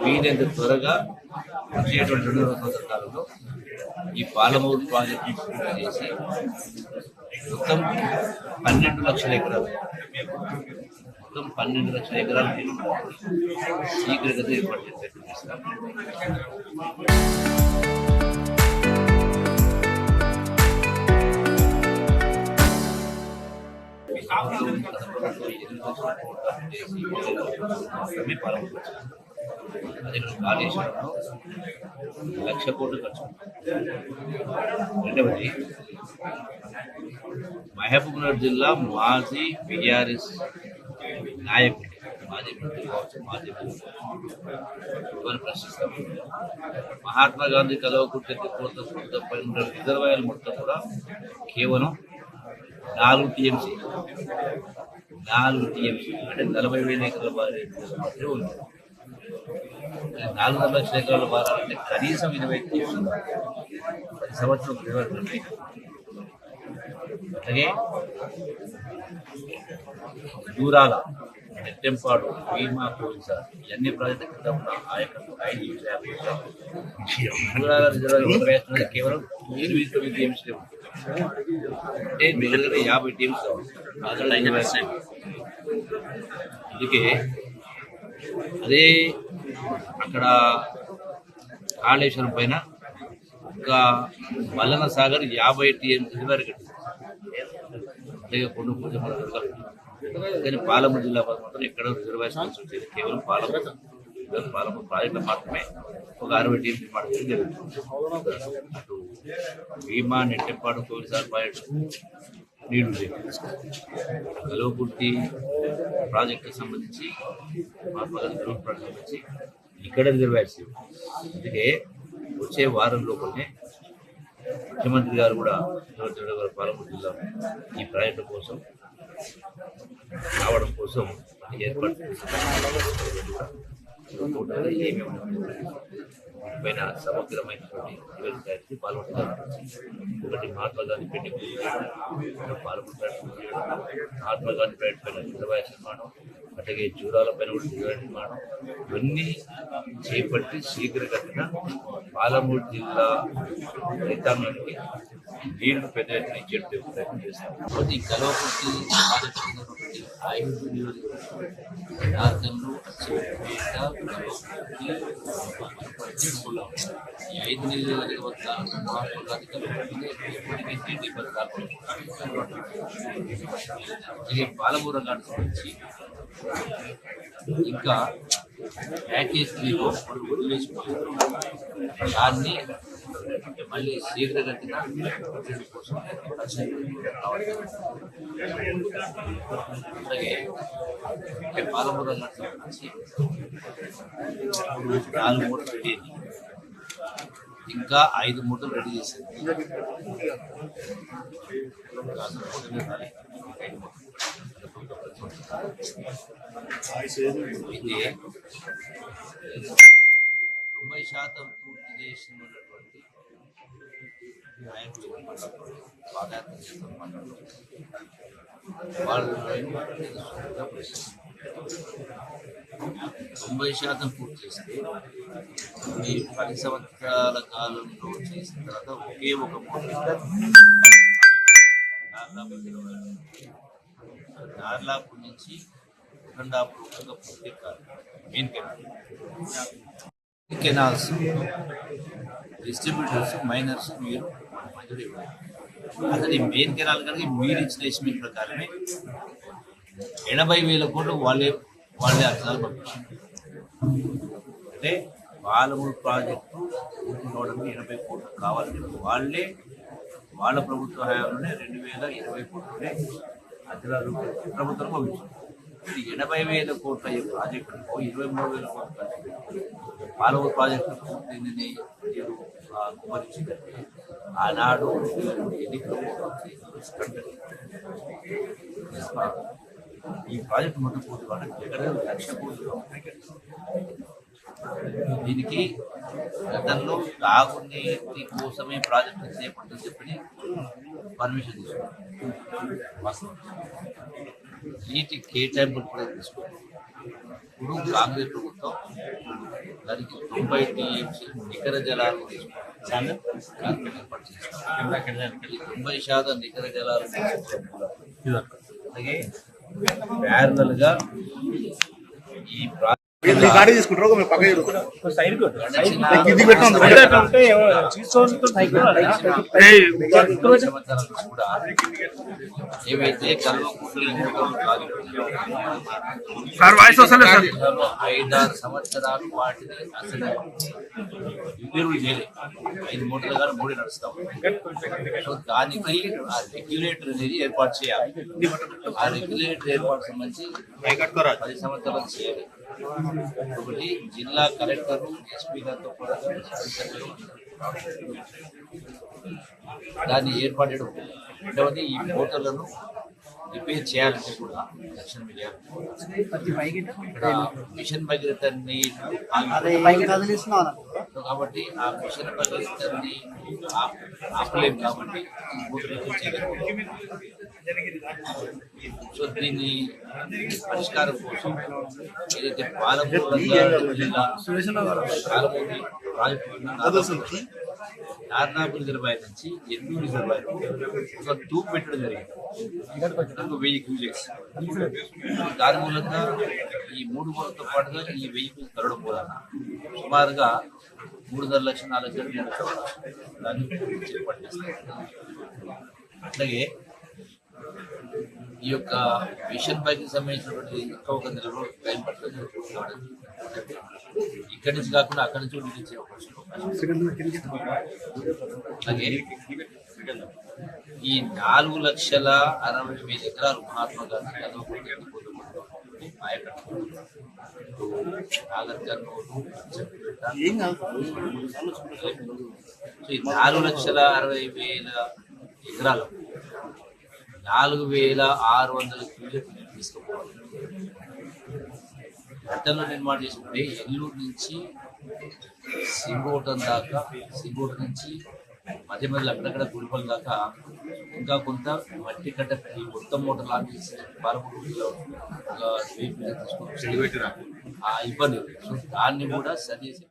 వీలైనంత త్వరగా వచ్చేటువంటి 2 సంవత్సరాల కాలంలో ఈ పాలమూరు ప్రాజెక్టు పూర్తి చేసి మొత్తం 12 లక్షల ఎకరాలు శీఘ్రగతిలో ఏర్పాటు చేసేట్టు చేస్తాం. అదే కాళేశ్వరంలో 1,00,000 కోట్లు ఖర్చు. రెండవది మహబూబ్నగర్ జిల్లా మాజీ బీఆర్ఎస్ నాయకుడు, మాజీ మంత్రి కావచ్చు, మాజీ ఎవరు ప్రశ్నిస్తాం. మహాత్మా గాంధీ కల్వకుర్తి కోతపై ఉన్న రిజర్వాయర్లు మొత్తం కూడా కేవలం 4 టీఎంసీ అంటే 40,000 ఎకరాల మాత్రమే ఉంది. 4 లక్షల ఎకరాల మారాలంటే కనీసం 20 టీఎంసీ 10 సంవత్సరం నిర్వహించాలి. అలాగే దూరాల, నెట్టెంపాడు, భీమా, కోయిసా ఇవన్నీ ప్రాజెక్టు కింద ఉన్న ఆయకట్టు 550 దూరాల రిజర్వాయర్ కేవలం 8-9 టీఎంసీ ఉంది. అంటే మిగిలిన 50 టీమ్స్ కావాలి. అందుకే అదే అక్కడ కాళేశ్వరం పైన ఇంకా మల్లన సాగర్ 50 టీఎంసీ వరకు అలాగే కొన్ని పూజ కానీ పాలమూరు జిల్లా మాత్రం ఎక్కడ రిజర్వేషన్స్ వచ్చేది కేవలం పాలమూరు ప్రాజెక్టులో మాత్రమే ఒక 60 టీఎంసీ మాత్రమే జరుగుతుంది. అటు భీమా, నెట్టెంపాడు, కోవిసార్ ప్రాజెక్టు నీళ్లు కల్వకుర్తి ప్రాజెక్టుకు సంబంధించి సంబంధించి ఇక్కడ రిజర్వాయర్స్. అందుకే వచ్చే వారం లోపలనే ముఖ్యమంత్రి గారు కూడా పాలమూరు జిల్లా ఈ ప్రాజెక్టు కోసం రావడం కోసం ఏర్పాటు పైన సమగ్రమైనటువంటి నివేదిక పాల్గొంటారు. ఒకటి మహాత్మా గాంధీ పెయింటింగ్, మహాత్మా గాంధీ ప్రాజెక్ట్ పైన రిజర్వాయర్ నిర్మాణం, అట్లాగే జూరాల పైన కూడా రిజర్వాయర్ నిర్మాణం, ఇవన్నీ చేపట్టి శీఘ్రగతిన పాలమూరు జిల్లా రైతాంగానికి నీళ్లు పెద్ద ఎత్తున ఇచ్చేట్టు ప్రయత్నం చేస్తాం. కాబట్టి ఈ కల్వకుర్తి ఈ 5 నియోజకవర్గాల వద్ద మహాత్మా గాంధీ అలాగే పాలమూరు రంగానికి సంబంధించి ఇంకా ప్యాకేజ్ 3లో మనం వదిలేసిపోయారు. దాన్ని మళ్ళీ శీఘ్రగతిన కోసం అలాగే పాలమూరు రంగానికి సంబంధించి 4 మూటలు రెడీ, ఇంకా 5 మూటలు రెడీ చేశారు. ఇది 90% పూర్తి చేసినటువంటి నాయకులు పాదయాత్ర చేస్తున్నారు. వాళ్ళు 90% పూర్తి చేస్తే ఈ 10 సంవత్సరాల కాలంలో చేసిన తర్వాత ఒకే ఒక నార్లాపూర్ నుంచి ఉకండాపూర్ ఒక పూర్తి కాదు. మెయిన్ కెనాల్స్ డిస్ట్రిబ్యూటర్స్, మైనర్స్ మీరు మంజూరు ఇవ్వాలి. అసలు ఈ మెయిన్ కెనాల్ కనుక మీరు ఇచ్చిన ఎస్టిమేట్ ప్రకారమే 80,000 కోట్లు వాళ్ళే అర్థాలు పంపించారు. అంటే పాలమూరు ప్రాజెక్టు పూర్తి కావడానికి 80 కోట్లు కావాలని వాళ్ళ ప్రభుత్వ హయాంలోనే 2020 కోట్లనే అంచనాలు ప్రభుత్వం పంపించారు. 80,000 కోట్ల అయ్యే ప్రాజెక్టు 23,000 కోట్లు పాలమూరు ప్రాజెక్టు పూర్తిని కుమరించిందంటే ఆనాడు ఎన్ని ఈ ప్రాజెక్టు మొత్తం పూర్తి కావడానికి దగ్గర 1,00,000 కోట్లు. దీనికి గతంలో తాగునీటి కోసమే ప్రాజెక్టు చేపట్టని చెప్పి పర్మిషన్ తీసుకున్నారు. నీటి కేటాయింపులు కూడా తీసుకున్నారు. ఇప్పుడు కాంగ్రెస్ ప్రభుత్వం దానికి 90 టీఎంసీ నికర జలాలు కార్పొరేట్ ఏర్పాటు చేస్తాం. ఈ 90% నికర జలాలు అలాగే ప్యారలల్ గా ఈ గాడి తీసుకుంటారు మేము పక్క కూడా ఏవైతే కల్వకుంట్ల 5-6 సంవత్సరాలు వాటిని అసలు రిపేర్లు చేయలేదు. 5 మూటలు కానీ 3 నడుస్తాం. సో దానికి ఆ రెగ్యులేటర్ అనేది ఏర్పాటు చేయాలి. ఆ రెగ్యులేటర్ ఏర్పాటు సంబంధించి 10 సంవత్సరాలు చేయాలి. ఒకటి జిల్లా కలెక్టర్ ఎస్పీ గారితో కూడా దాన్ని ఏర్పాటు చేయడం. రెండవది ఈ మోటార్లను రిపేర్ చేయాలంటే కూడా తక్షణం ఇక్కడ మిషన్ భగీరథ నీళ్లు కాబట్టి ఆ మిషన్ భగీరథ ఆపలేము కాబట్టి మోటార్ చేయలేదు. సో దీన్ని పరిష్కారం కోసం ఏదైతే పాలమూరు జిల్లా పాలమూరు ప్రాజెక్టు నార్నాపూర్ రిజర్వాయర్ నుంచి ఎన్నో రిజర్వాయర్ ఒక ట్యూబ్ పెట్టడం జరిగింది 1000 క్యూసెక్స్. దాని మూలంగా ఈ 3 మూలతో పాటుగా ఈ 1000 క్యూసెక్స్ తరగడం మూలన సుమారుగా 3.5 లక్షలు 4 లక్షలు దాన్ని ఏర్పాటు చేస్తారు. అట్లాగే ఈ యొక్క మిషన్ బైక్ సంబంధించినటువంటి ఇంకా ఒక నెల రోజులు టైం పడుతుంది. ఇక్కడి నుంచి కాకుండా అక్కడి నుంచి కూడా ఇచ్చే అవకాశం. అలాగే ఈ 4,60,60,000 ఎకరాలు మహాత్మా గాంధీ ఈ 4,60,60,000 ఎకరాలు 4,600 క్యూసెక్లు తీసుకుపోవాలి. గతంలో నిర్మాణం చేసుకుంటే ఎల్లూరు నుంచి సింగోటం దాకా, సింగోటం నుంచి మధ్య మధ్యలో అక్కడక్కడ గుడిపల్లి దాకా ఇంకా కొంత మట్టి కట్ట ఈ మొత్తం మూట లాంటి పాలమూరులో తీసుకుంటాం. ఆ ఇబ్బంది. సో దాన్ని కూడా సరి చేసి